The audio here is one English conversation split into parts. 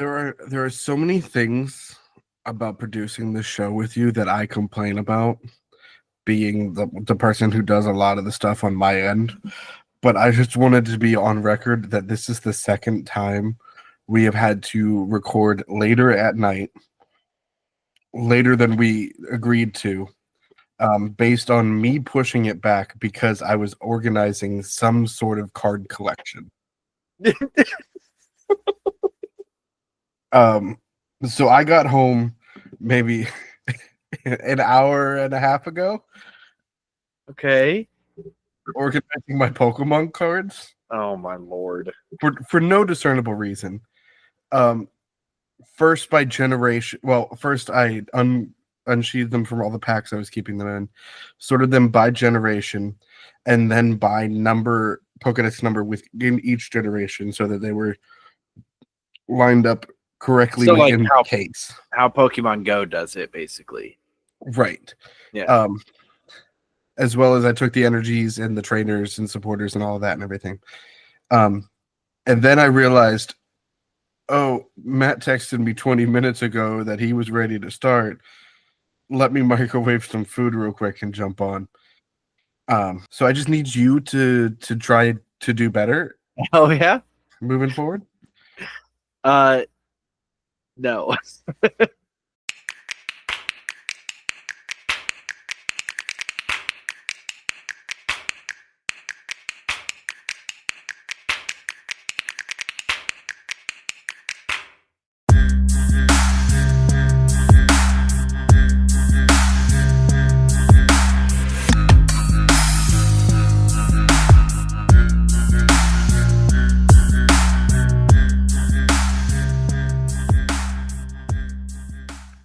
there are so many things about producing this show with you that I complain about, being the person who does a lot of the stuff on my end. But I just wanted to be on record that this is the second time we have had to record later at night, later than we agreed to, based on me pushing it back because I was organizing some sort of card collection. So I got home maybe an hour and a half ago, Okay. organizing my Pokemon cards Oh my lord. for no discernible reason. First by generation. Well, first I unsheathed them from all the packs I was keeping them in, sorted them by generation, and then by number, Pokedex number within each generation, so that they were lined up correctly So, like, within the case. How Pokemon Go does it, basically. Right. Yeah. As well as I took the energies and the trainers and supporters and all of that and everything. And then I realized, oh, Matt texted me 20 minutes ago that he was ready to start. Let me microwave some food real quick and jump on. So I just need you to try to do better. Oh yeah. Moving forward. No.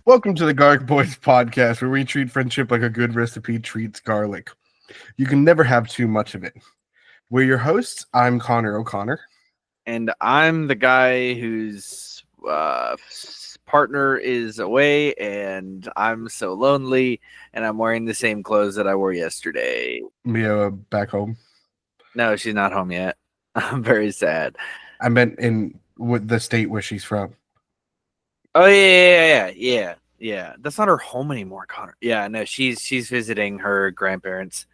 Welcome to the Garlic Boys podcast, where we treat friendship like a good recipe treats garlic. You can never have too much of it. We're your hosts. I'm Connor O'Connor. And I'm the guy whose partner is away, and I'm so lonely, and I'm wearing the same clothes that I wore yesterday. Mia back home. No, she's not home yet. I'm very sad. I meant in with the state where she's from. Oh yeah. That's not her home anymore, Connor. Yeah, no, she's visiting her grandparents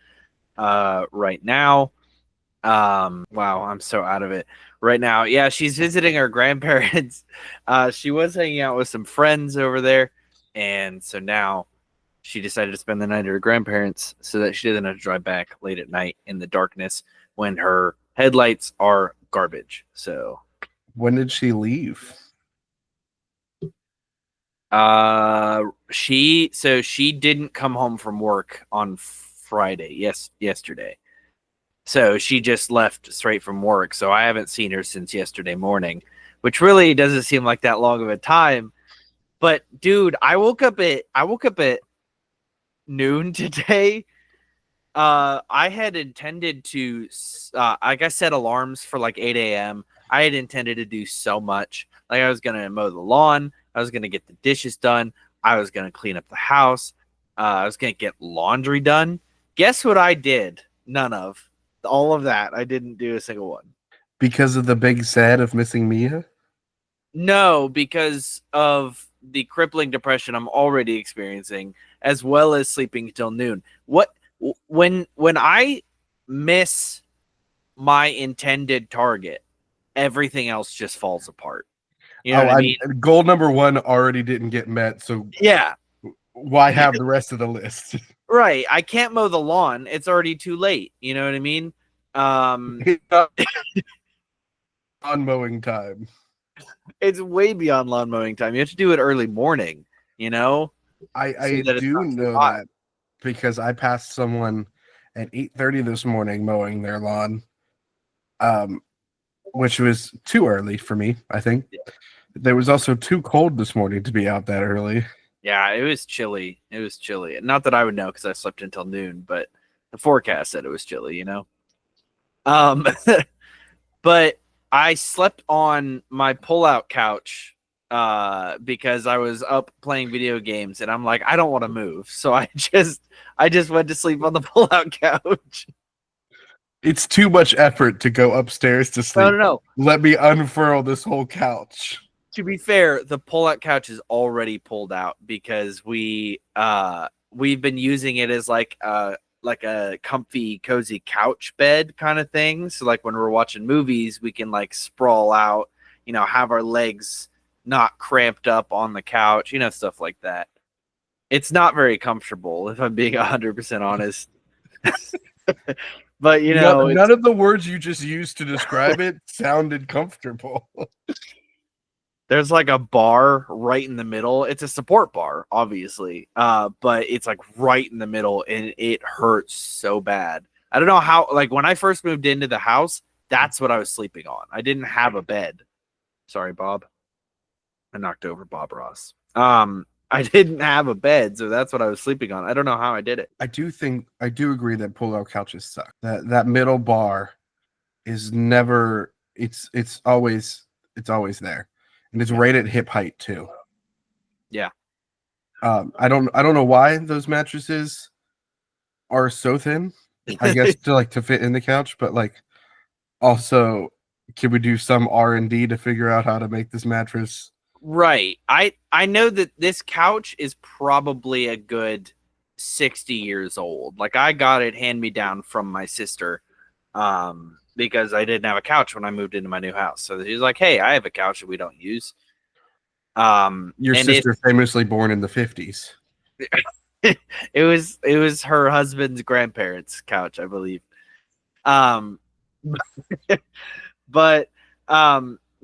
right now. Wow, I'm so out of it right now. Yeah, she's visiting her grandparents. She was hanging out with some friends over there, and so now she decided to spend the night at her grandparents so that she doesn't have to drive back late at night in the darkness when her headlights are garbage. So when did she leave? She didn't come home from work on Friday. Yesterday. So she just left straight from work. So I haven't seen her since yesterday morning, which really doesn't seem like that long of a time. But dude, I woke up at noon today. I had intended to, I set alarms for like 8 a.m. I had intended to do so much. Like I was going to mow the lawn. I was going to get the dishes done. I was going to clean up the house. I was going to get laundry done. Guess what I did? None of. All of that. I didn't do a single one. Because of the big sad of missing Mia? No, because of the crippling depression I'm already experiencing, as well as sleeping until noon. When I miss my intended target, everything else just falls apart. You know what I mean? Goal number 1 already didn't get met, so yeah. Why have the rest of the list? Right. I can't mow the lawn. It's already too late. You know what I mean? On mowing time. It's way beyond lawn mowing time. You have to do it early morning, you know? I do know that because I passed someone at 8:30 this morning mowing their lawn, which was too early for me, I think. Yeah. There was also too cold this morning to be out that early. Yeah, it was chilly. It was chilly. Not that I would know because I slept until noon, but the forecast said it was chilly, you know? But I slept on my pull-out couch because I was up playing video games, and I'm like, I don't want to move. So I just went to sleep on the pull-out couch. It's too much effort to go upstairs to sleep. No. Let me unfurl this whole couch. To be fair, the pull-out couch is already pulled out because we've been using it as like a comfy, cozy couch bed kind of thing. So like when we're watching movies, we can like sprawl out, have our legs not cramped up on the couch, stuff like that. It's not very comfortable, if I'm being 100% honest. But none of the words you just used to describe it sounded comfortable. There's like a bar right in the middle. It's a support bar, obviously, but it's like right in the middle, and it hurts so bad. I don't know how. Like when I first moved into the house, that's what I was sleeping on. I didn't have a bed. Sorry, Bob. I knocked over Bob Ross. I didn't have a bed, so that's what I was sleeping on. I don't know how I did it. I do agree that pull-out couches suck. That middle bar is never. It's always there, and it's right at hip height too. Yeah. I don't know why those mattresses are so thin. I guess to fit in the couch, but like also, can we do some R&D to figure out how to make this mattress? Right. I know that this couch is probably a good 60 years old. Like I got it hand me down from my sister because I didn't have a couch when I moved into my new house. So she's like, "Hey, I have a couch that we don't use." Your sister famously born in the 50s. It was her husband's grandparents' couch, I believe. But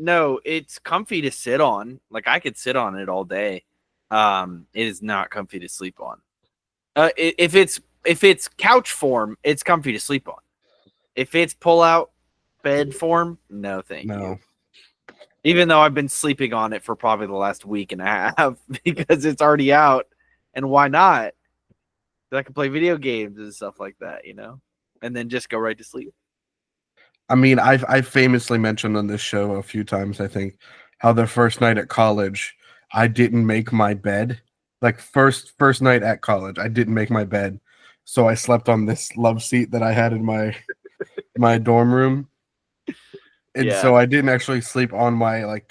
no, it's comfy to sit on. Like I could sit on it all day. It is not comfy to sleep on. If it's couch form, it's comfy to sleep on. If it's pull out bed form, no thank you. Even though I've been sleeping on it for probably the last week and a half because it's already out. And why not? I can play video games and stuff like that, and then just go right to sleep. I mean, I've famously mentioned on this show a few times, I think, how the first night at college, I didn't make my bed. Like first night at college, I didn't make my bed. So I slept on this love seat that I had in my dorm room. And so I didn't actually sleep on my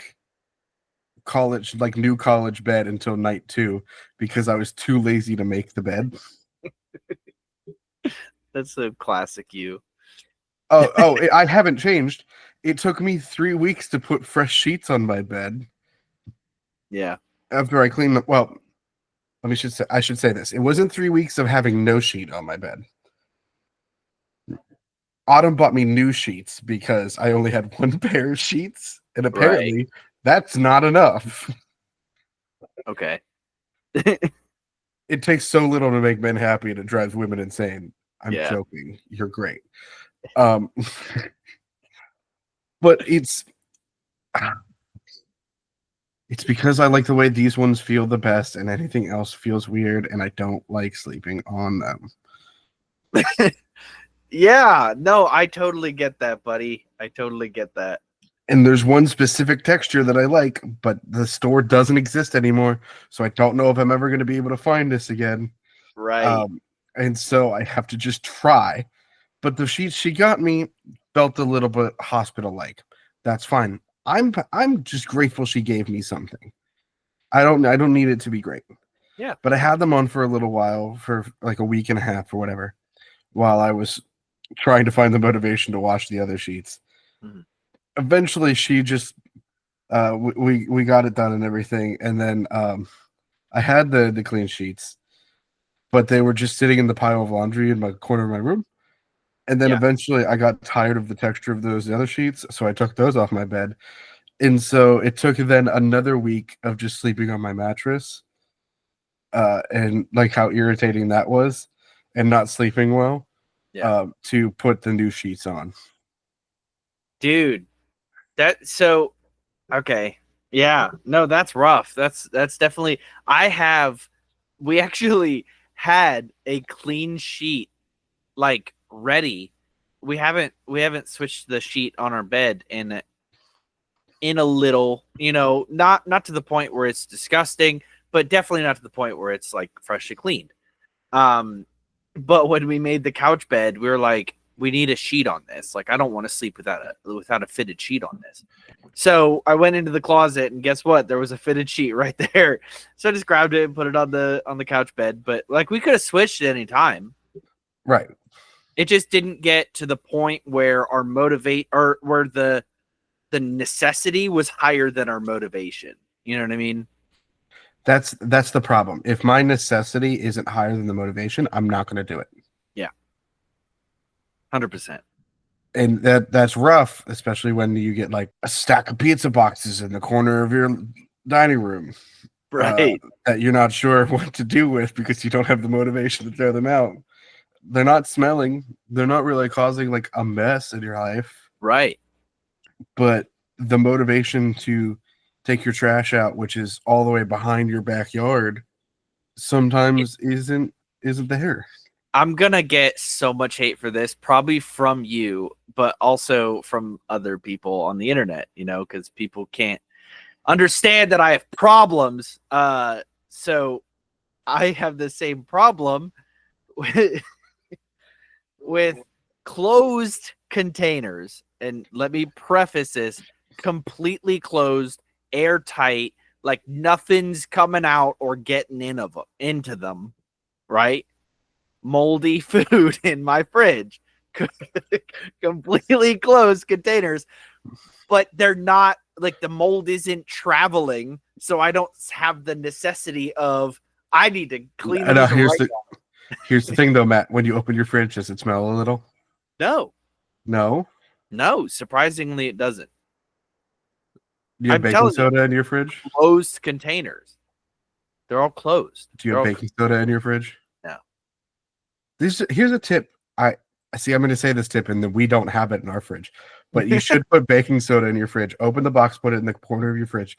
new college bed until night 2 because I was too lazy to make the bed. That's so classic you. I haven't changed. It took me 3 weeks to put fresh sheets on my bed. Yeah. After I cleaned them. Well, I should say this. It wasn't 3 weeks of having no sheet on my bed. Autumn bought me new sheets because I only had one pair of sheets, and apparently that's not enough. Okay. It takes so little to make men happy and it drives women insane. I'm joking. You're great. But it's because I like the way these ones feel the best, and anything else feels weird, and I don't like sleeping on them. Yeah, no, I totally get that, buddy. I totally get that. And there's one specific texture that I like, but the store doesn't exist anymore, so I don't know if I'm ever going to be able to find this again. Right. And so I have to just try. But the sheets she got me felt a little bit hospital-like. That's fine. I'm just grateful she gave me something. I don't need it to be great. Yeah. But I had them on for a little while, for like a week and a half or whatever, while I was trying to find the motivation to wash the other sheets. Mm-hmm. Eventually she just we got it done and everything, and then I had the clean sheets, but they were just sitting in the pile of laundry in my corner of my room. And then eventually I got tired of the texture of those other sheets, so I took those off my bed. And so it took then another week of just sleeping on my mattress, and like how irritating that was, and not sleeping well, to put the new sheets on. Dude, okay. Yeah, no, that's rough. That's definitely, we actually had a clean sheet like ready. We haven't switched the sheet on our bed in a little, not to the point where it's disgusting, but definitely not to the point where it's like freshly cleaned. But when we made the couch bed, we were like, we need a sheet on this. Like, I don't want to sleep without a fitted sheet on this. So I went into the closet, and guess what? There was a fitted sheet right there. So I just grabbed it and put it on the couch bed. But like, we could have switched at any time. Right. It just didn't get to the point where our where the necessity was higher than our motivation. You know what I mean? That's the problem. If my necessity isn't higher than the motivation, I'm not going to do it. Yeah. 100%. And that's rough, especially when you get like a stack of pizza boxes in the corner of your dining room. Right. That you're not sure what to do with because you don't have the motivation to throw them out. They're not smelling. They're not really causing like a mess in your life. Right. But the motivation to take your trash out, which is all the way behind your backyard, sometimes isn't there. I'm gonna get so much hate for this, probably from you, but also from other people on the internet, you know, because people can't understand that I have problems. So I have the same problem with closed containers. And let me preface this: completely closed, airtight, like nothing's coming out or getting into them, right? Moldy food in my fridge. Completely closed containers, but they're not like, the mold isn't traveling, so I don't have the necessity of I need to clean them. Here's the thing though, Matt. When you open your fridge, does it smell a little? No, surprisingly it doesn't. Do you have baking soda in your fridge? Closed containers, they're all closed. Do you have baking soda in your fridge? No. Here's a tip. I see. I'm going to say this tip, and then we don't have it in our fridge, but you should put baking soda in your fridge. Open the box, put it in the corner of your fridge.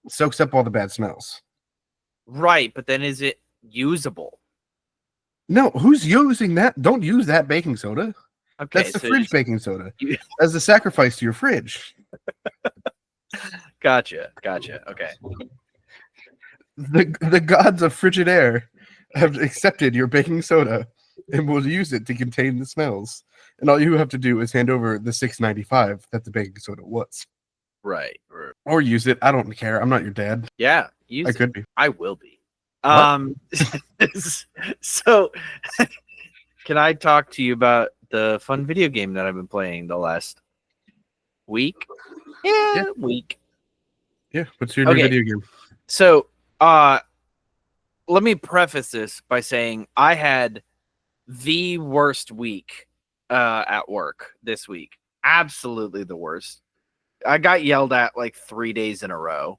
Soaks up all the bad smells. Right, but then is it usable? No, who's using that? Don't use that baking soda. Okay, that's the fridge baking soda. As a sacrifice to your fridge. Gotcha. Okay. The gods of frigid air have accepted your baking soda and will use it to contain the smells. And all you have to do is hand over the $6.95 that the baking soda was. Right. Or use it. I don't care. I'm not your dad. Yeah, I could be. I will be. So can I talk to you about the fun video game that I've been playing the last week? Week. Yeah, what's your new video game? So, let me preface this by saying I had the worst week at work this week. Absolutely the worst. I got yelled at like 3 days in a row.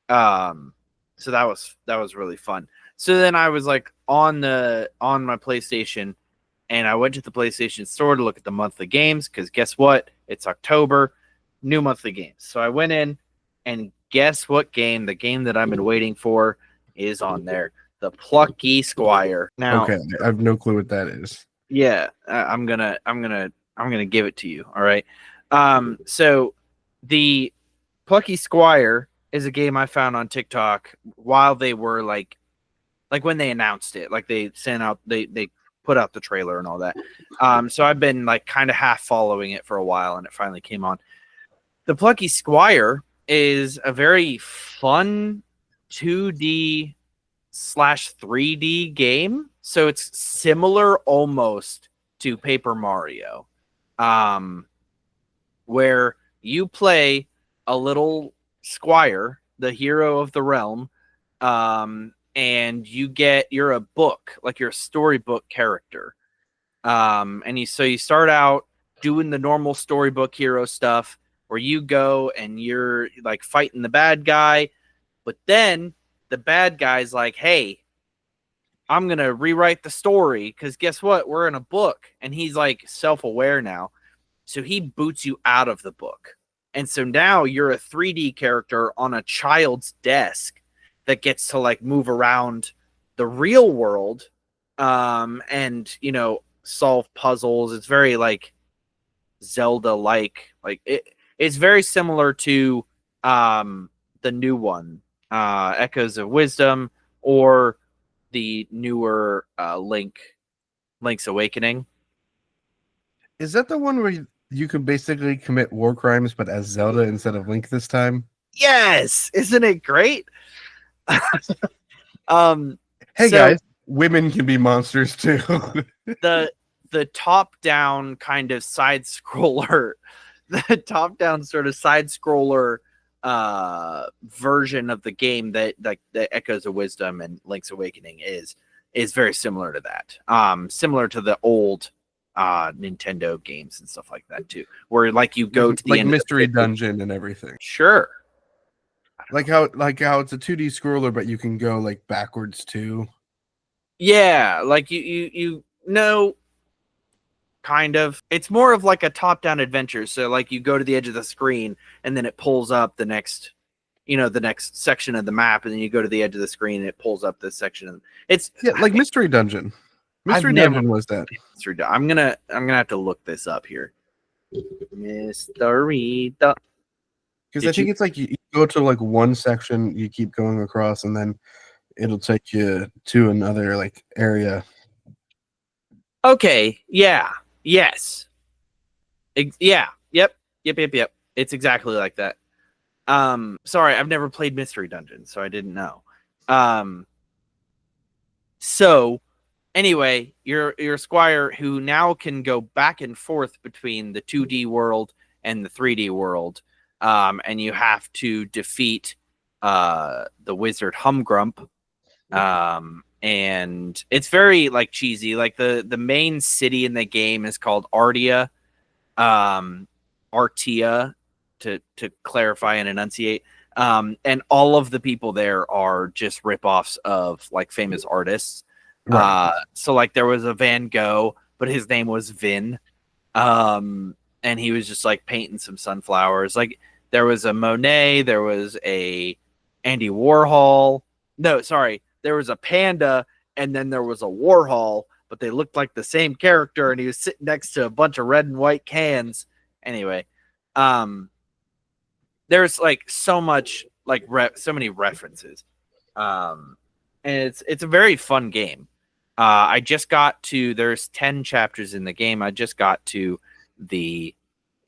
So that was really fun. So then I was like on my PlayStation, and I went to the PlayStation store to look at the monthly games because guess what? It's October, new monthly games. So I went in, and guess what game? The game that I've been waiting for is on there. The Plucky Squire. Now, okay, I have no clue what that is. Yeah, I'm gonna give it to you. All right. So the Plucky Squire is a game I found on TikTok while they were like when they announced it, like they put out the trailer and all that. So I've been like kind of half following it for a while, and it finally came on. The Plucky Squire is a very fun 2D / 3D game. So it's similar almost to Paper Mario, where you play a little squire, the hero of the realm, and you're a book, like you're a storybook character. And you start out doing the normal storybook hero stuff where you go and you're like fighting the bad guy, but then the bad guy's like, hey, I'm going to rewrite the story because guess what? We're in a book. And he's like self-aware now. So he boots you out of the book. And so now you're a 3D character on a child's desk that gets to like move around the real world and, you know, solve puzzles. It's very like Zelda-like. Like it's very similar to the new one, Echoes of Wisdom, or the newer Link's Awakening. Is that the one where you can basically commit war crimes, but as Zelda instead of Link this time? Yes, isn't it great? Hey So guys, women can be monsters too. the top down kind of side scroller, the top down sort of side scroller version of the game that like the Echoes of Wisdom and Link's Awakening is very similar to that. Similar to the old Nintendo games and stuff like that too, where like you go to the like end mystery of the dungeon and everything. Sure. Like how it's a 2D scroller, but you can go like backwards too. Yeah, like you know, kind of. It's more of like a top-down adventure. So like you go to the edge of the screen and then it pulls up the next, the next section of the map, and then you go to the edge of the screen and it pulls up this section. It's like mystery dungeon. Mystery dungeon was that. I'm gonna have to look this up here. Mystery Because I think it's like you go to like one section, you keep going across, and then it'll take you to another like area. Okay. Yeah. Yes. Yeah. Yep. It's exactly like that. Sorry, I've never played Mystery Dungeon, so I didn't know. So anyway, you're a squire who now can go back and forth between the 2D world and the 3D world. And you have to defeat the wizard Humgrump. And it's very like cheesy. Like the main city in the game is called Artia. Artia to clarify and enunciate. And all of the people there are just ripoffs of like famous artists. Right. So like there was a Van Gogh, but his name was Vin. And he was just like painting some sunflowers. Like there was a Monet, there was a Andy Warhol. No, sorry. There was a panda, and then there was a Warhol, but they looked like the same character, and he was sitting next to a bunch of red and white cans. Anyway, there's like so much, like so many references, and it's a very fun game. I just got to, there's 10 chapters in the game. I just got to the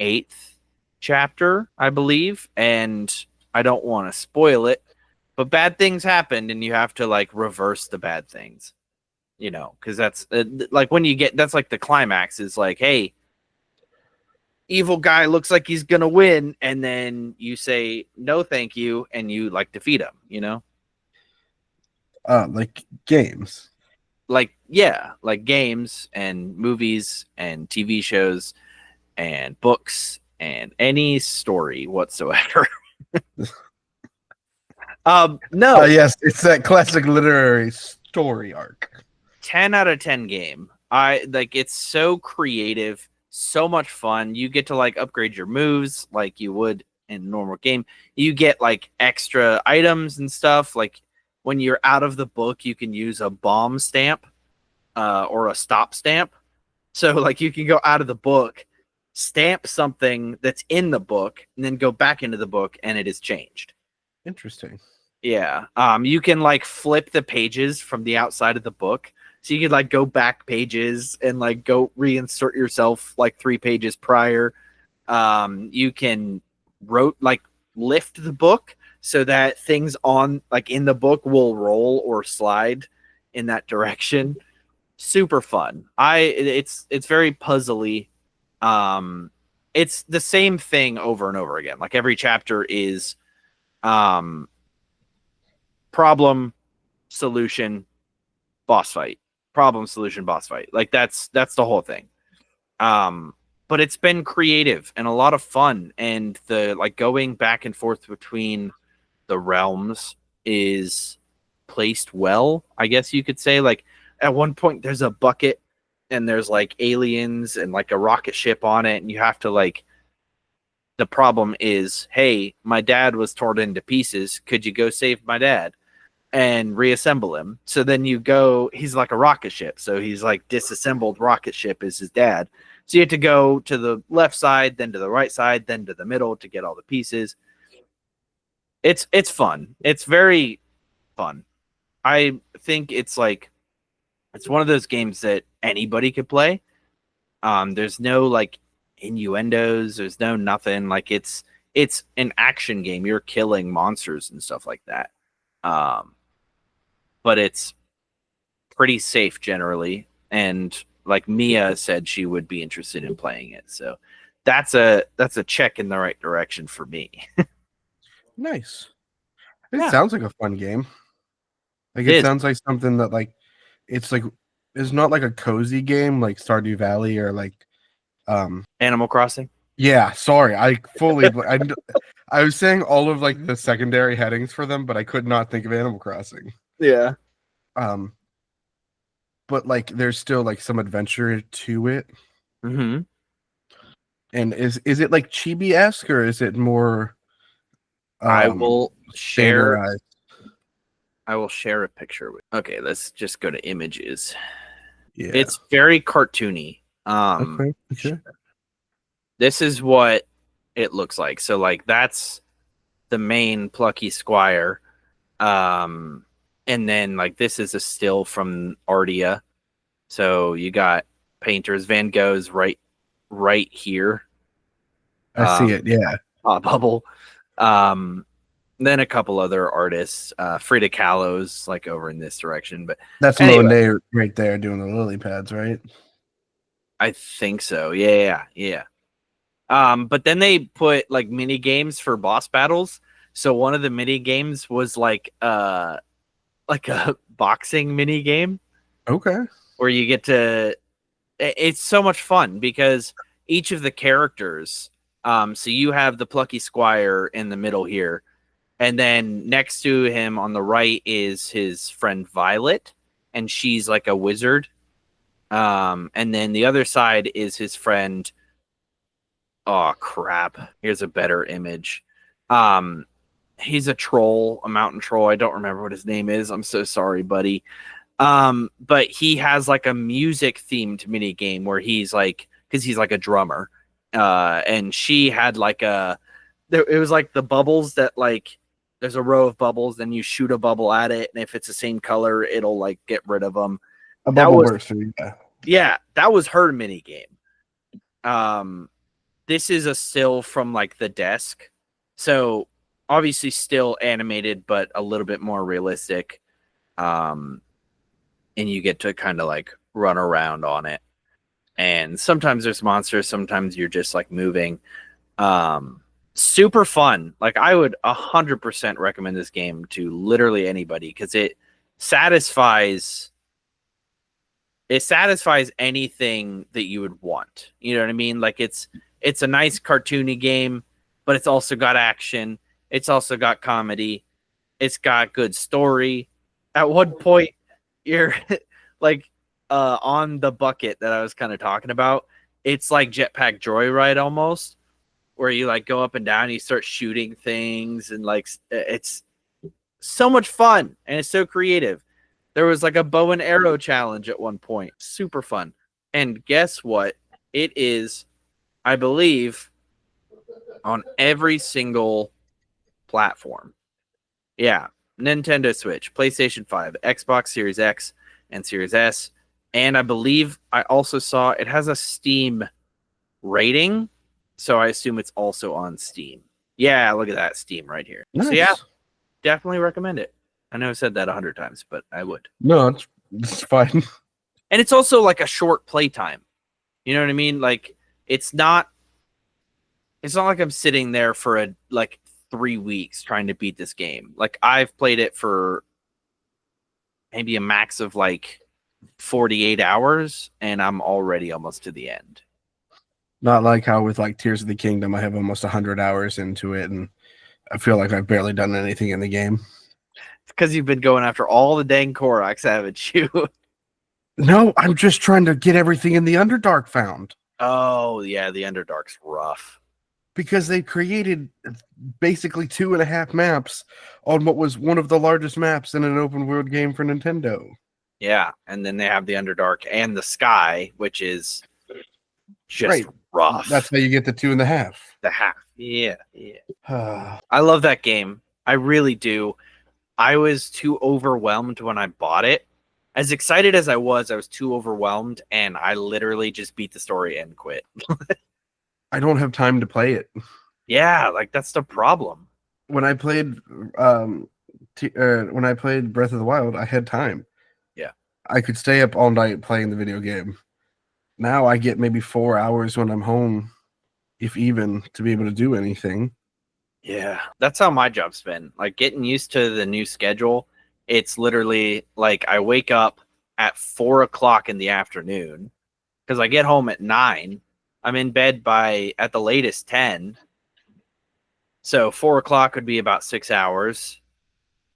8th chapter, I believe, and I don't want to spoil it. But bad things happened, and you have to like reverse the bad things, because that's like when you get, that's like the climax is like, hey, evil guy looks like he's gonna win, and then you say no, thank you, and you like defeat him, like games, like games and movies and TV shows and books and any story whatsoever. No. Yes, it's that classic literary story arc. 10 out of 10 game. I like, it's so creative, so much fun. You get to like upgrade your moves like you would in a normal game. You get like extra items and stuff. Like when you're out of the book, you can use a bomb stamp or a stop stamp. So like you can go out of the book, stamp something that's in the book, and then go back into the book, and it is changed. Interesting. Yeah. You can like flip the pages from the outside of the book. So you could like go back pages and like go reinsert yourself like 3 pages prior. You can lift the book so that things on like in the book will roll or slide in that direction. Super fun. It's very puzzly. It's the same thing over and over again. Like every chapter is problem, solution, boss fight. Problem, solution, boss fight. Like that's the whole thing. But it's been creative and a lot of fun, and the like going back and forth between the realms is placed well, I guess you could say. Like at one point there's a bucket and there's like aliens and like a rocket ship on it, and you have to like, the problem is, hey, my dad was torn into pieces. Could you go save my dad and reassemble him? So then you go, he's like a rocket ship. So he's like disassembled rocket ship is his dad. So you have to go to the left side, then to the right side, then to the middle to get all the pieces. It's fun. It's very fun. I think it's like, it's one of those games that anybody could play. There's no like innuendos. There's no nothing. Like it's an action game. You're killing monsters and stuff like that. But it's pretty safe generally. And like Mia said, she would be interested in playing it. So that's a check in the right direction for me. Nice. It Yeah. sounds like a fun game. Like It it is. sounds like something that like it's not like a cozy game like Stardew Valley or like Animal Crossing. yeah, sorry. I was saying all of like the secondary headings for them, but I could not think of Animal Crossing. Yeah. But like there's still like some adventure to it. Mm-hmm. And is it like chibi-esque or is it more I will share. standardized? I will share a picture with. Okay, let's just go to images. Yeah. It's very cartoony. Okay. This is what it looks like. So like that's the main Plucky Squire. And then like this is a still from Ardia. So you got painters. Van Gogh's right here. I see it, yeah. Bubble. Then a couple other artists. Frida Kahlo's like over in this direction, but That's anyway. Monet right there doing the lily pads, right? I think so. Yeah. But then they put like mini games for boss battles. So one of the mini games was like a boxing mini game. Okay. Where you get to. It's so much fun because each of the characters. So you have the Plucky Squire in the middle here, and then next to him on the right is his friend Violet, and she's like a wizard. And then the other side is his friend. Oh crap! Here's a better image. He's a troll, a mountain troll. I don't remember what his name is. I'm so sorry, buddy. But he has like a music themed mini game where he's like, because he's like a drummer. And she had like it was like the bubbles that like there's a row of bubbles, then you shoot a bubble at it, and if it's the same color, it'll like get rid of them. A bubble burst, yeah. Yeah, that was her mini game. This is a still from like the desk. So obviously still animated, but a little bit more realistic. And you get to kind of like run around on it. And sometimes there's monsters, sometimes you're just like moving. Super fun. Like I would 100% recommend this game to literally anybody because it satisfies anything that you would want. You know what I mean? Like it's a nice cartoony game, but it's also got action. It's also got comedy. It's got good story. At one point, you're like on the bucket that I was kind of talking about. It's like Jetpack Joyride almost, where you like go up and down, and you start shooting things, and like it's so much fun and it's so creative. There was like a bow and arrow challenge at one point. Super fun. And guess what? It is, I believe, on every single platform. Yeah. Nintendo Switch, PlayStation 5, Xbox Series X and Series S. And I believe I also saw it has a Steam rating. So I assume it's also on Steam. Yeah, look at that. Steam right here. Nice. So yeah, definitely recommend it. I know I've said that 100 times, but I would. No, it's fine. And it's also like a short playtime. You know what I mean? Like it's not like I'm sitting there for 3 weeks trying to beat this game. Like I've played it for maybe a max of like 48 hours and I'm already almost to the end. Not like how with like Tears of the Kingdom, I have almost 100 hours into it and I feel like I've barely done anything in the game. It's because you've been going after all the dang Koroks, haven't you? No, I'm just trying to get everything in the Underdark found. Oh, yeah, the Underdark's rough. Because they created basically 2.5 maps on what was one of the largest maps in an open world game for Nintendo. Yeah, and then they have the Underdark and the Sky, which is just rough. That's how you get the 2.5. The half. Yeah. I love that game. I really do. I was too overwhelmed when I bought it as excited as I was too overwhelmed, and I literally just beat the story and quit. I don't have time to play it. Yeah, like that's the problem. When I played when I played Breath of the Wild, I had time. Yeah. I could stay up all night playing the video game. Now I get maybe 4 hours when I'm home, if even, to be able to do anything. Yeah, that's how my job's been. Like getting used to the new schedule. It's literally like I wake up at 4 o'clock in the afternoon because I get home at 9. I'm in bed by at the latest 10. So 4 o'clock would be about 6 hours,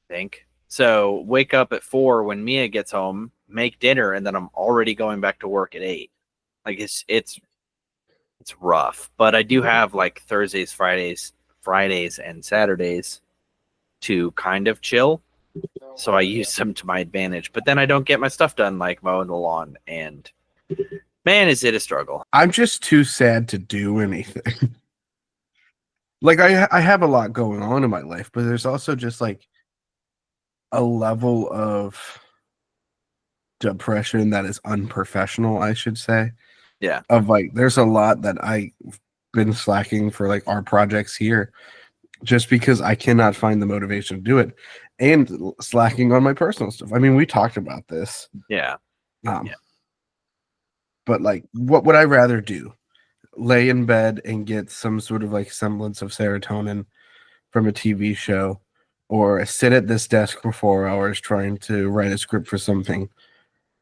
I think. So wake up at 4 when Mia gets home, make dinner, and then I'm already going back to work at 8. Like it's rough. But I do have like Thursdays, Fridays, and Saturdays to kind of chill. So I use them to my advantage. But then I don't get my stuff done, like mowing the lawn. And man, is it a struggle. I'm just too sad to do anything. Like I have a lot going on in my life, but there's also just like a level of depression that is unprofessional, I should say. Yeah. Of like, there's a lot that I've been slacking for like our projects here just because I cannot find the motivation to do it, and slacking on my personal stuff. I mean, we talked about this. Yeah. But like, what would I rather do? Lay in bed and get some sort of like semblance of serotonin from a TV show, or sit at this desk for 4 hours trying to write a script for something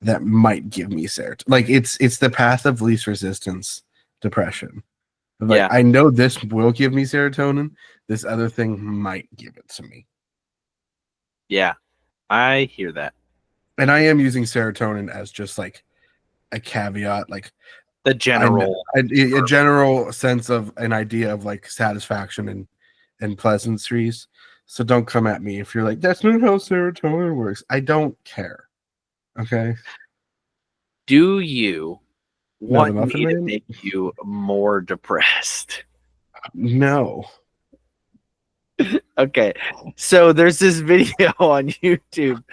that might give me serotonin? Like, it's the path of least resistance depression. Like, Yeah. I know this will give me serotonin. This other thing might give it to me. Yeah. I hear that. And I am using serotonin as just like a caveat, like The general. a general sense of an idea of like satisfaction and pleasantries. So don't come at me if you're like, that's not how serotonin works. I don't care. Okay. Do you want Muffin me to Man? make you more depressed? No. Okay. So there's this video on YouTube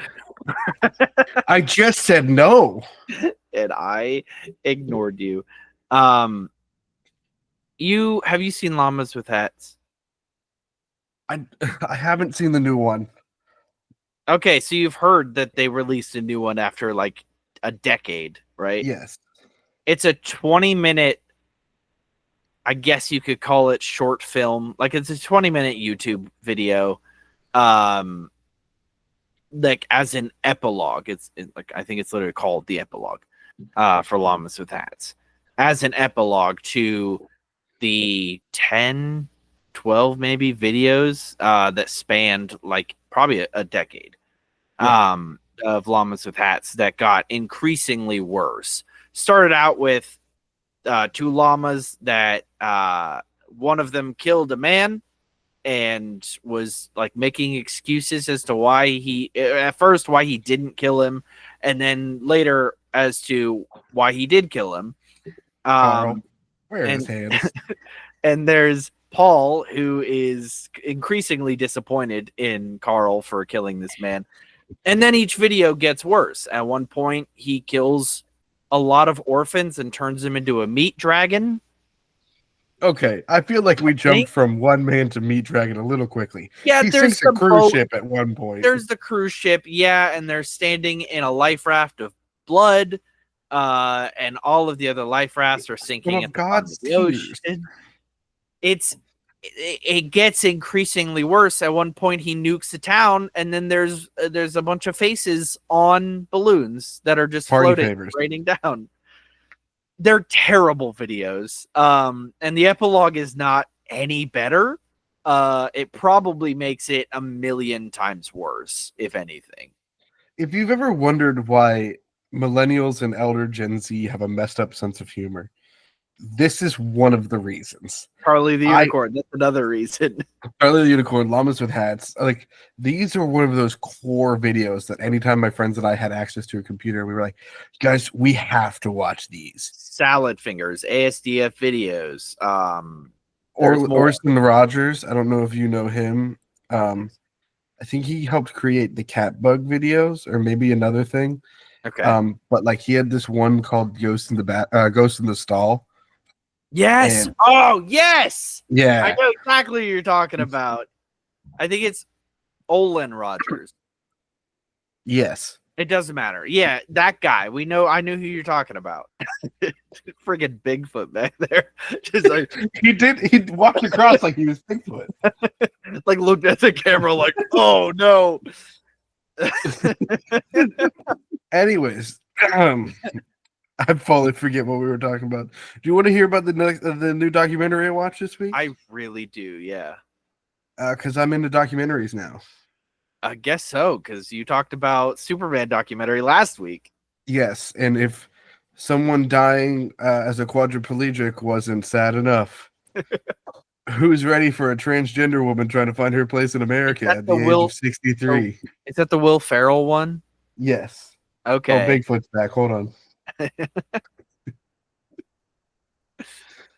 I just said no. and I ignored you. Have you seen Llamas with Hats? I haven't seen the new one. Okay, so you've heard that they released a new one after like a decade, right? Yes. It's a 20-minute, I guess you could call it, short film. Like it's a 20-minute YouTube video. Like as an epilogue. It's like, I think it's literally called the epilogue for Llamas with Hats. As an epilogue to the 10, 12 maybe videos that spanned like probably a decade of Llamas with Hats that got increasingly worse. Started out with 2 llamas that one of them killed a man and was like making excuses as to why he didn't kill him, and then later as to why he did kill him. Carl, where are his hands? And there's Paul, who is increasingly disappointed in Carl for killing this man. And then each video gets worse. At one point, he kills a lot of orphans and turns them into a meat dragon. Okay, I feel like we jumped from one man to meat dragon a little quickly. Yeah, he there's sinks a cruise ship at one point. There's the cruise ship, yeah, and they're standing in a life raft of blood, and all of the other life rafts are sinking at the bottom of the ocean. It gets increasingly worse. At one point, he nukes the town, and then there's a bunch of faces on balloons that are just floating, raining down. They're terrible videos. And the epilogue is not any better. It probably makes it a million times worse, if anything. If you've ever wondered why millennials and elder Gen Z have a messed up sense of humor, this is one of the reasons. Charlie the Unicorn, that's another reason. Charlie the Unicorn, Llamas with Hats. Like, these are one of those core videos that anytime my friends and I had access to a computer, we were like, guys, we have to watch these. Salad Fingers, ASDF videos. Orson Rogers. I don't know if you know him. I think he helped create the cat bug videos, or maybe another thing. Okay. But like he had this one called Ghost in the Stall. Yes. And Oh, yes. I yeah, know exactly what you're talking about. I think it's Olin Rogers. yes. It doesn't matter. Yeah, that guy. I knew who you're talking about. Friggin' Bigfoot back there. Just He walked across like he was Bigfoot. like looked at the camera like, oh no. Anyways, I fully forget what we were talking about. Do you want to hear about the new documentary I watched this week? I really do, yeah. Because I'm into documentaries now. I guess so, because you talked about Superman documentary last week. Yes, and if someone dying as a quadriplegic wasn't sad enough, who's ready for a transgender woman trying to find her place in America at the age of 63? Is that the Will Ferrell one? Yes. Oh, Okay. Bigfoot's back. Hold on.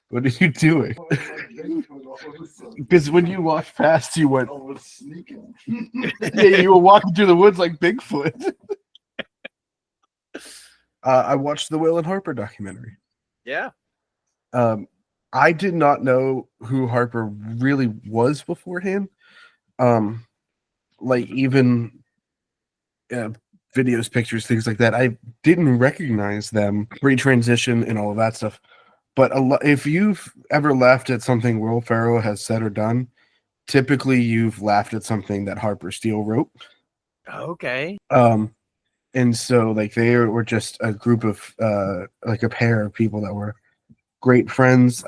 What are you doing? Because when you walked past, you went. Yeah, you were walking through the woods like Bigfoot. I watched the Will and Harper documentary. Yeah. I did not know who Harper really was beforehand. Like even videos, pictures, things like that. I didn't recognize them pre-transition and all of that stuff. But if you've ever laughed at something Will Ferrell has said or done, typically you've laughed at something that Harper Steele wrote. Okay. And so like they were just a group of like a pair of people that were great friends.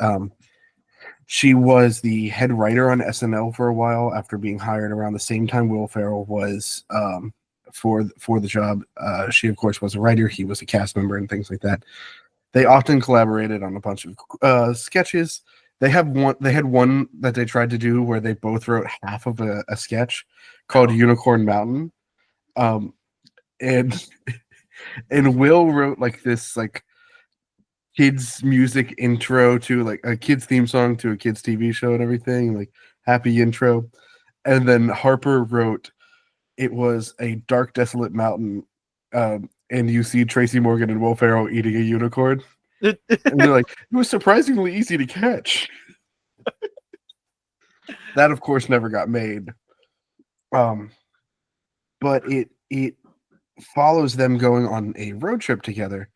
She was the head writer on SNL for a while after being hired around the same time Will Ferrell was for the job. She of course was a writer. He was a cast member and things like that. They often collaborated on a bunch of sketches. They had one that they tried to do where they both wrote half of a sketch called Unicorn Mountain. And and Will wrote like this like kids music intro to like a kids theme song to a kids TV show and everything, like happy intro. And then Harper wrote it was a dark, desolate mountain, and you see Tracy Morgan and Will Ferrell eating a unicorn. And they're like, it was surprisingly easy to catch. That of course never got made. But it follows them going on a road trip together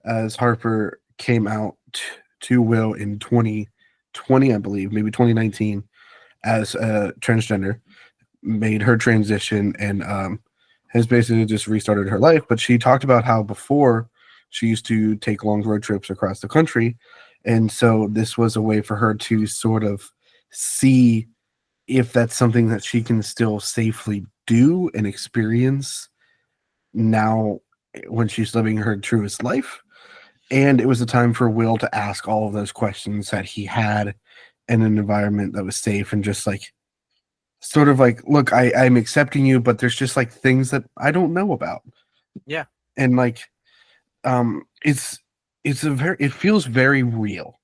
as Harper came out to Will in 2020, I believe, maybe 2019, as a transgender, made her transition and has basically just restarted her life. But she talked about how before she used to take long road trips across the country. And so this was a way for her to sort of see if that's something that she can still safely do and experience now when she's living her truest life. And it was a time for Will to ask all of those questions that he had in an environment that was safe and just like sort of like, look, I'm accepting you, but there's just like things that I don't know about. Yeah. And like it's it feels very real.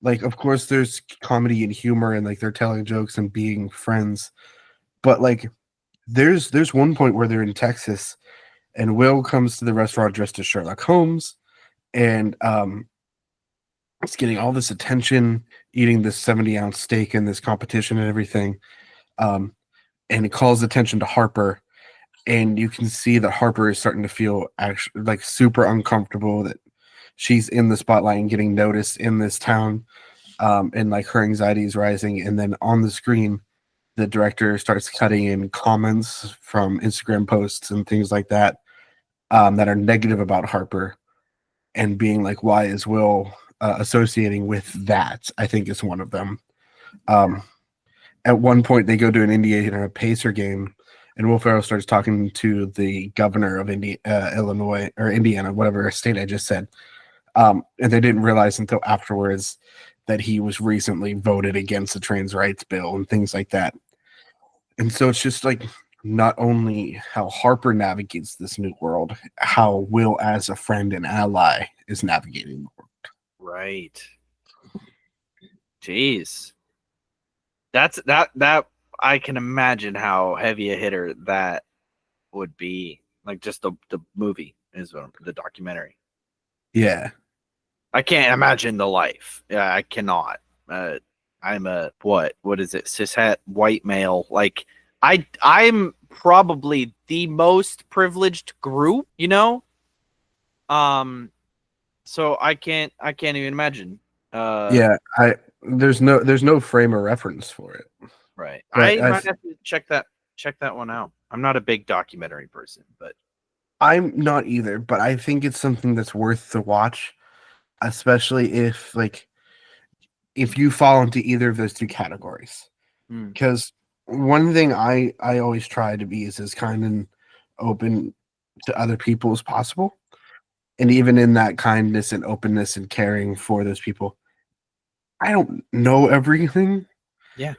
Like of course there's comedy and humor and like they're telling jokes and being friends. But like there's one point where they're in Texas and Will comes to the restaurant dressed as Sherlock Holmes and it's getting all this attention, eating this 70-ounce steak in this competition and everything. And it calls attention to Harper. And you can see that Harper is starting to feel actually like super uncomfortable that she's in the spotlight and getting noticed in this town. And like her anxiety is rising. And then on the screen, the director starts cutting in comments from Instagram posts and things like that that are negative about Harper and being like, why is Will associating with that? I think is one of them. At one point, they go to an Indiana Pacer game, and Will Ferrell starts talking to the governor of Illinois or Indiana, whatever state I just said. And they didn't realize until afterwards that he was recently voted against the trans rights bill and things like that. And so it's just like not only how Harper navigates this new world, how Will, as a friend and ally, is navigating the world. Right. Jeez. That I can imagine how heavy a hitter that would be. Like just the movie the documentary. Yeah. I can't imagine the life. Yeah, I cannot. I'm a what is it? Cishet white male. Like I'm probably the most privileged group, you know? So I can't even imagine. Yeah, there's no frame of reference for it. Right. But I might have to check that one out. I'm not a big documentary person, but I'm not either, but I think it's something that's worth to watch, especially if you fall into either of those two categories. Because one thing I always try to be is as kind and open to other people as possible. And even in that kindness and openness and caring for those people, I don't know everything. Yeah.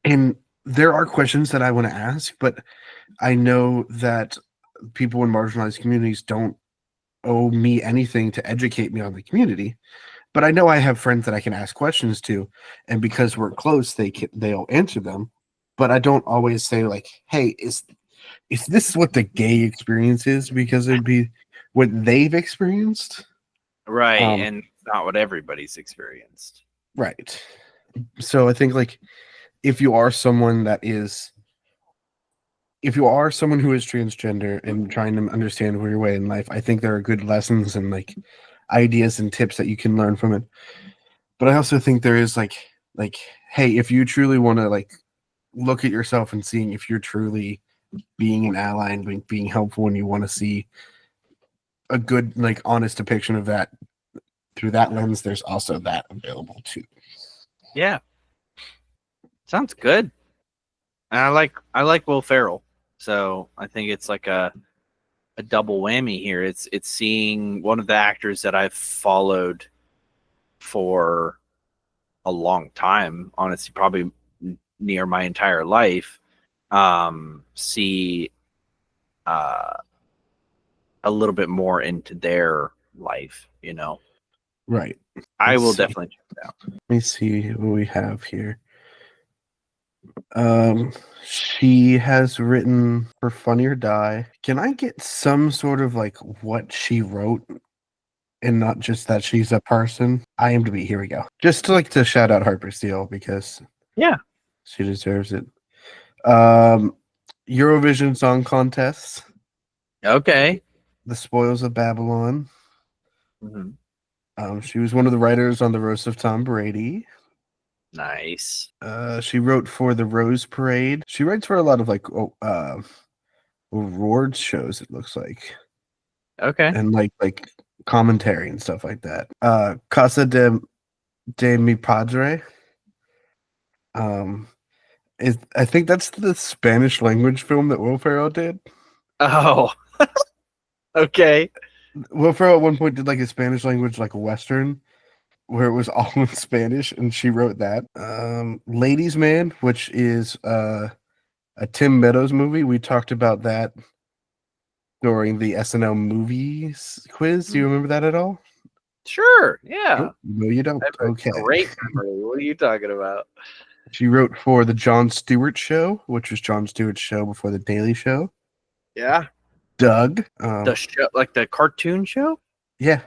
And there are questions that I want to ask, but I know that people in marginalized communities don't owe me anything to educate me on the community. But I know I have friends that I can ask questions to, and because we're close, they'll answer them. But I don't always say like, "Hey, is this what the gay experience is?" Because it'd be what they've experienced. Right, and not what everybody's experienced. Right. So I think like if you are someone who is transgender and trying to understand where your way in life, I think there are good lessons and like ideas and tips that you can learn from it. But I also think there is like hey, if you truly want to like look at yourself and seeing if you're truly being an ally and being helpful and you want to see a good like honest depiction of that through that lens, there's also that available too. Yeah. Sounds good. And I like Will Ferrell. So I think it's like a double whammy here. It's seeing one of the actors that I've followed for a long time, honestly, probably near my entire life, see a little bit more into their life, you know. Right. I will definitely check it out. Let me see what we have here. She has written for Funny or Die. Can I get some sort of like what she wrote and not just that she's a person? IMDb, here we go. Just to shout out Harper Steele because Yeah, she deserves it. Eurovision Song Contest, okay. The Spoils of Babylon. Mm-hmm. She was one of the writers on The Roast of Tom Brady. Nice. She wrote for The Rose Parade. She writes for a lot of like awards shows, it looks like. Okay. And like commentary and stuff like that. Casa de Mi Padre. I think that's the Spanish language film that Will Ferrell did. Oh, okay. Will Ferrell at one point did like a Spanish language like a Western where it was all in Spanish, and she wrote that. Ladies Man, which is a Tim Meadows movie. We talked about that during the SNL movies quiz. Do you remember that at all? Sure. Yeah. Nope. No, you don't. Okay. Great memory. What are you talking about? She wrote for the Jon Stewart Show, which was Jon Stewart's show before the Daily Show. Yeah. Doug. The show, like the cartoon show? Yeah.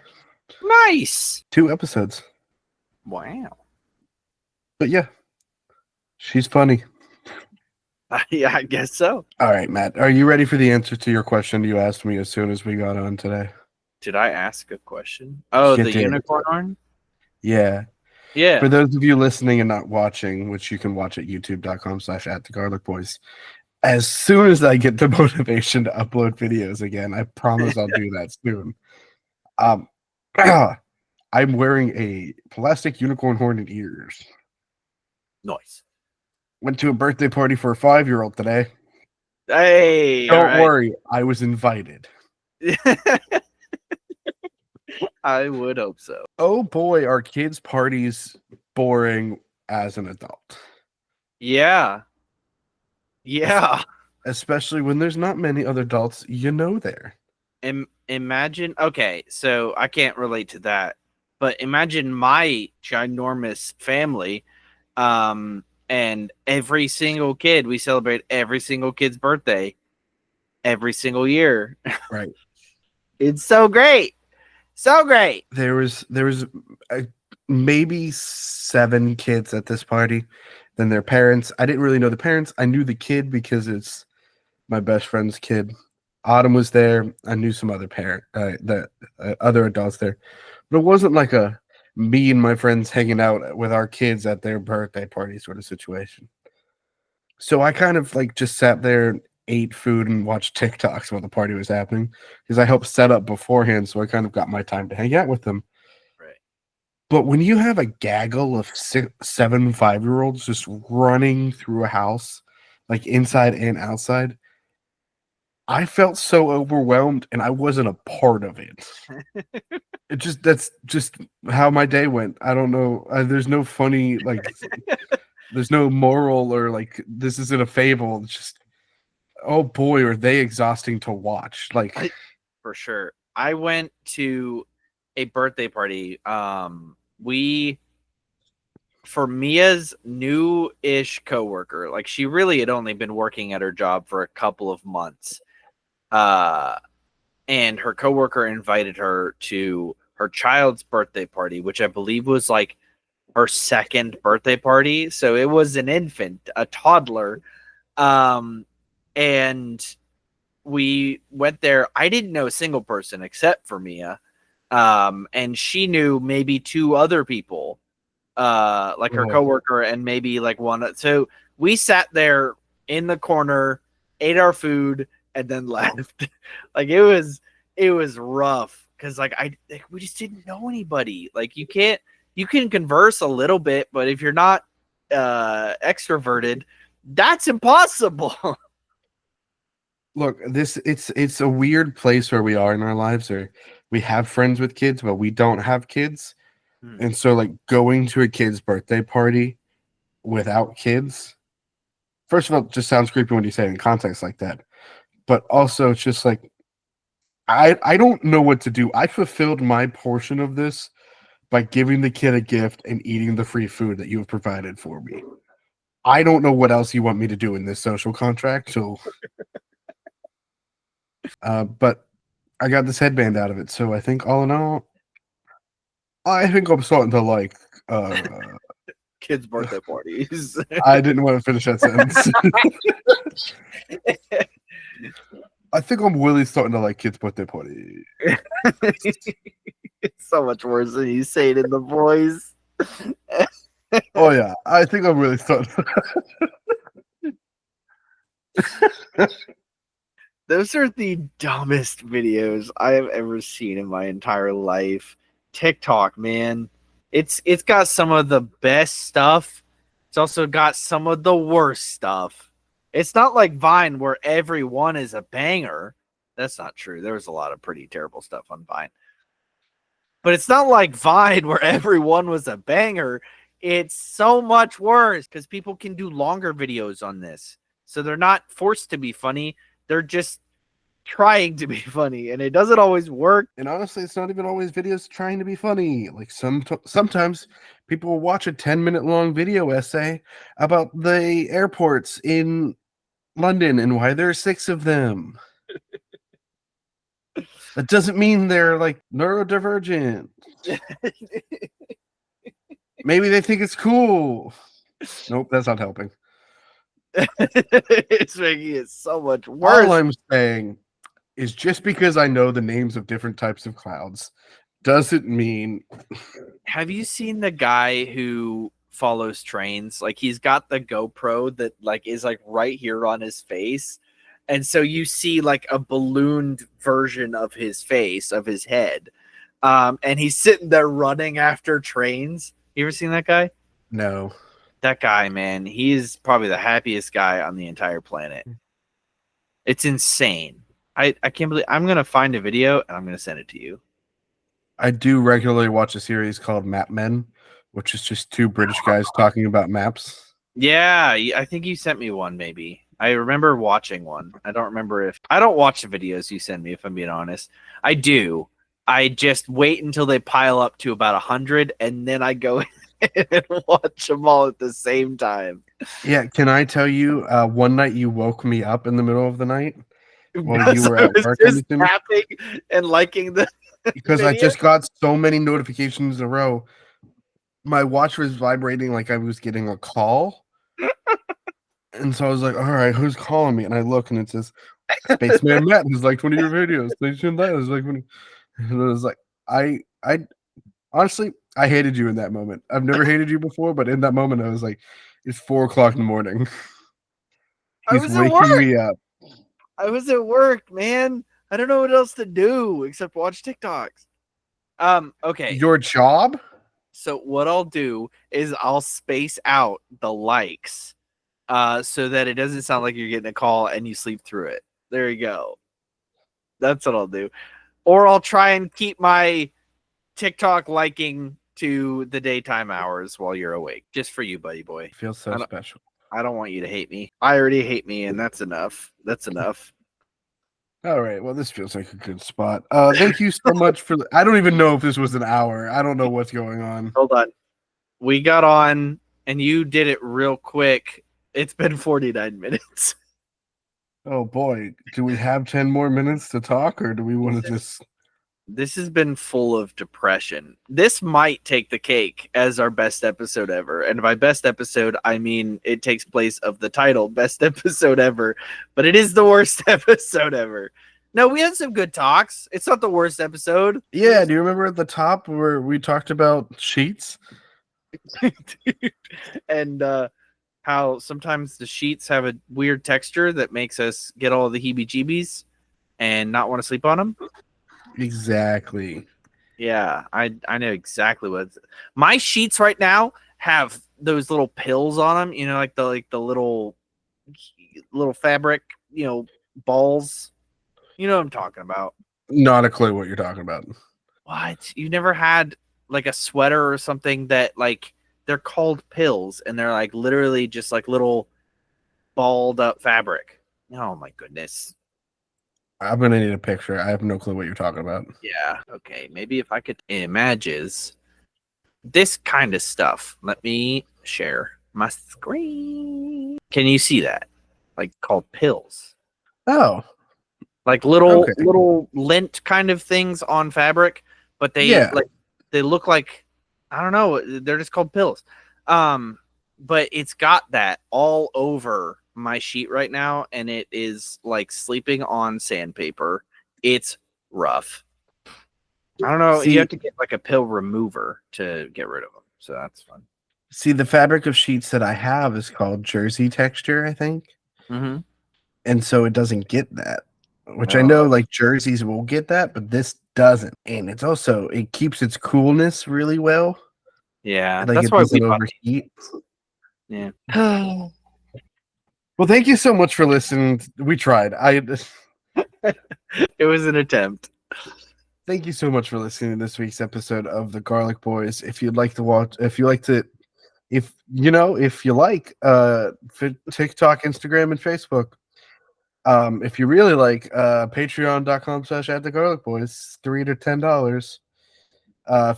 Nice. 2 episodes. Wow. But yeah, she's funny. Yeah, I guess so. All right, Matt. Are you ready for the answer to your question you asked me as soon as we got on today? Did I ask a question? Oh, You the did. unicorn horn? Yeah. Yeah. For those of you listening and not watching, which you can watch at youtube.com/@thegarlicboys, as soon as I get the motivation to upload videos again, I promise I'll do that soon. I'm wearing a plastic unicorn horn in ears. Nice. Went to a birthday party for a 5-year-old today. Hey, Don't worry, I was invited. I would hope so. Oh boy, are kids' parties boring as an adult. Yeah. Yeah. Especially when there's not many other adults there. Imagine, okay, so I can't relate to that, but imagine my ginormous family, and every single kid, we celebrate every single kid's birthday every single year. Right. It's so great. So great. There was maybe 7 kids at this party. Then their parents. I didn't really know the parents. I knew the kid because it's my best friend's kid. Autumn was there. I knew some other other adults there, but it wasn't like a me and my friends hanging out with our kids at their birthday party sort of situation. So I kind of like just sat there, ate food, and watched TikToks while the party was happening because I helped set up beforehand. So I kind of got my time to hang out with them. Right. But when you have a gaggle of 7 5-year-olds just running through a house, like inside and outside, I felt so overwhelmed and I wasn't a part of it. That's just how my day went. I don't know. There's no funny, like, there's no moral or like, this isn't a fable. It's just, oh boy, are they exhausting to watch. Like, for sure. I went to a birthday party. For Mia's new-ish coworker, like she really had only been working at her job for a couple of months. And her coworker invited her to her child's birthday party, which I believe was like her second birthday party. So it was an infant, a toddler. And we went there. I didn't know a single person except for Mia. And she knew maybe 2 other people, like her coworker and maybe like one. So we sat there in the corner, ate our food, and then left. Like it was rough because we just didn't know anybody. Like you can converse a little bit, but if you're not extroverted, that's impossible. look, it's a weird place where we are in our lives, or we have friends with kids, but we don't have kids. And so like going to a kid's birthday party without kids, first of all, it just sounds creepy when you say it in context like that. But also it's just like I don't know what to do. I fulfilled my portion of this by giving the kid a gift and eating the free food that you have provided for me. I don't know what else you want me to do in this social contract. So but I got this headband out of it. So I think all in all, I think I'm starting to like kids' birthday parties. I didn't want to finish that sentence. I think I'm really starting to like kids' birthday party. It's so much worse than you say it in the voice. Oh yeah, I think I'm really starting. Those are the dumbest videos I have ever seen in my entire life. TikTok, man. It's got some of the best stuff. It's also got some of the worst stuff. It's not like Vine where every one is a banger. That's not true. There was a lot of pretty terrible stuff on Vine. But it's not like Vine where every one was a banger. It's so much worse because people can do longer videos on this. So they're not forced to be funny. They're just trying to be funny, and it doesn't always work. And honestly, it's not even always videos trying to be funny. Like sometimes people will watch a 10-minute long video essay about the airports in London and why there are 6 of them. That doesn't mean they're like neurodivergent. Maybe they think it's cool. Nope, that's not helping. It's making it so much worse. All I'm saying is just because I know the names of different types of clouds doesn't mean. Have you seen the guy who follows trains? Like he's got the GoPro that like is like right here on his face. And so you see like a ballooned version of his face, of his head. And he's sitting there running after trains. You ever seen that guy? No. That guy, man, he's probably the happiest guy on the entire planet. It's insane. I can't believe I'm going to find a video and I'm going to send it to you. I do regularly watch a series called Map Men, which is just 2 British guys talking about maps. Yeah, I think you sent me one maybe. I remember watching one. I don't remember if I don't watch the videos you send me, if I'm being honest. I do. I just wait until they pile up to about 100 and then I go and watch them all at the same time. Yeah, can I tell you, one night you woke me up in the middle of the night while you were I at was work. just tapping and liking the Because I video? just got so many notifications in a row. My watch was vibrating like I was getting a call. And so I was like, all right, who's calling me? And I look and it says, Spaceman Matt has liked one of your videos. Spaceman Matt has liked one. And it was like, I honestly, I hated you in that moment. I've never hated you before, but in that moment, I was like, it's 4 o'clock in the morning. I He's was at waking work. me up. I was at work, man. I don't know what else to do except watch TikToks. Okay. Your job? So what I'll do is I'll space out the likes so that it doesn't sound like you're getting a call and you sleep through it. There you go. That's what I'll do. Or I'll try and keep my TikTok liking to the daytime hours while you're awake. Just for you, buddy boy. Feels so special. I don't want you to hate me. I already hate me, and that's enough. That's enough. All right. Well, this feels like a good spot. Thank you so much for. I don't even know if this was an hour. I don't know what's going on. Hold on. We got on, and you did it real quick. It's been 49 minutes. Oh boy, do we have 10 more minutes to talk, or do we want to just? This has been full of depression. This might take the cake as our best episode ever. And by best episode, I mean it takes place of the title, best episode ever. But it is the worst episode ever. No, we had some good talks. It's not the worst episode. Yeah, do you remember at the top where we talked about sheets? And how sometimes the sheets have a weird texture that makes us get all the heebie-jeebies and not want to sleep on them. Exactly. Yeah, I know exactly what my sheets right now have those little pills on them, you know, like the little fabric, you know, balls. You know what I'm talking about. Not a clue what you're talking about. What? You never had like a sweater or something that like they're called pills and they're like literally just like little balled up fabric. Oh my goodness. I'm gonna need a picture. I have no clue what you're talking about. Yeah. Okay. Maybe if I could images this kind of stuff. Let me share my screen. Can you see that? Like called pills. Oh, Like little okay. little lint kind of things on fabric, but they they look like I don't know, they're just called pills. But it's got that all over my sheet right now, and it is like sleeping on sandpaper. It's rough. I don't know. You have to get like a pill remover to get rid of them, so that's fun. See, the fabric of sheets that I have is called jersey texture, I think, and so it doesn't get that. Which I know, like jerseys will get that, but this doesn't, and it's also it keeps its coolness really well. Yeah, like that's it why doesn't we overheat. Yeah. Well, thank you so much for listening. We tried. It was an attempt. Thank you so much for listening to this week's episode of the Garlic Boys. If you'd like to watch, if you like TikTok, Instagram, and Facebook. If you really like, patreon.com/@thegarlicboys, $3 to $10.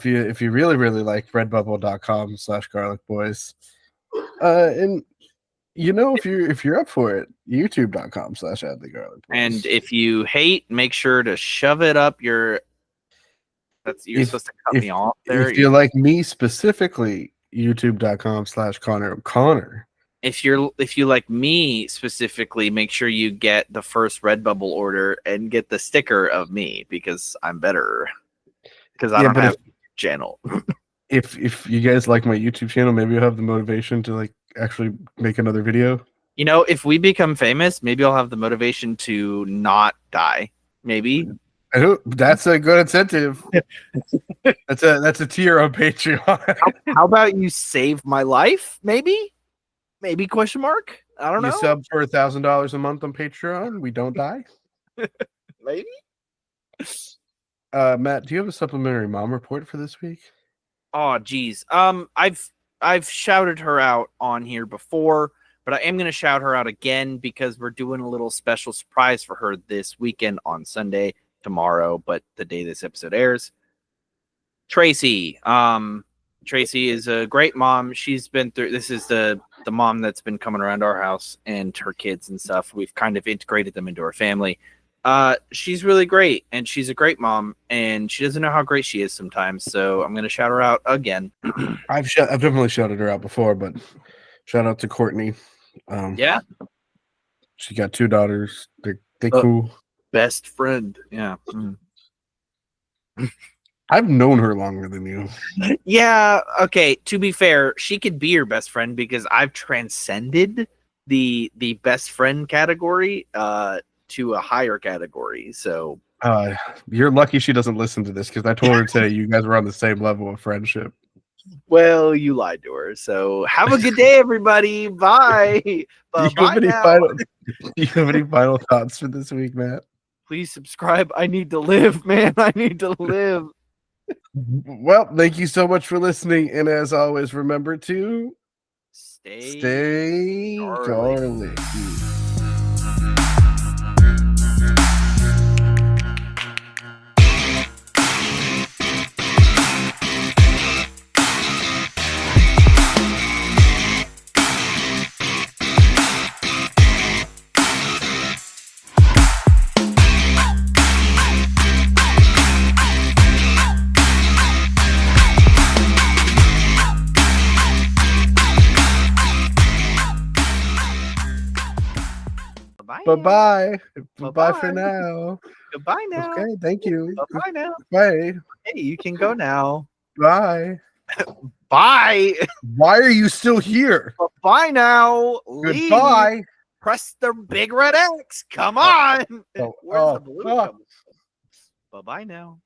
If you really like, redbubble.com/garlicboys. And if you're up for it, youtube.com/@thegarlicboys. And if you hate, make sure to shove it up your. You're supposed to cut me off there. If you like me specifically, youtube.com/Connor. If you like me specifically, make sure you get the first Redbubble order and get the sticker of me because I'm better. Because I don't have a channel. If you guys like my YouTube channel, maybe you'll have the motivation to like actually make another video. You know, if we become famous, maybe I'll have the motivation to not die. Maybe. That's a good incentive. That's a tier on Patreon. How about you save my life? Maybe question mark. I don't know. You sub for $1,000 a month on Patreon. We don't die. Maybe. Matt, do you have a supplementary mom report for this week? Oh, geez. I've shouted her out on here before, but I am going to shout her out again because we're doing a little special surprise for her this weekend on Sunday, tomorrow, but the day this episode airs. Tracy. Tracy is a great mom. She's been through. This is the mom that's been coming around our house and her kids and stuff. We've kind of integrated them into our family. She's really great, and she's a great mom, and she doesn't know how great she is sometimes. So I'm gonna shout her out again. I've definitely shouted her out before, but shout out to Courtney. Yeah, she got 2 daughters. They cool. best friend. Yeah. Mm. I've known her longer than you. Yeah. Okay. To be fair, she could be your best friend because I've transcended the best friend category to a higher category. So You're lucky she doesn't listen to this because I told her today you guys were on the same level of friendship. well, you lied to her. So have a good day, everybody. Bye. Do Bye now. you have any final thoughts for this week, Matt? Please subscribe. I need to live, man. I need to live. Well, thank you so much for listening, and as always, remember to stay garlic. Bye-bye. Bye for now. Goodbye now. Okay, thank you. Bye now. Bye. Hey, you can go now. Bye. Bye. Why are you still here? Bye now. Leave. Goodbye. Press the big red X. Come on. Where's the blue coming from? Bye-bye now.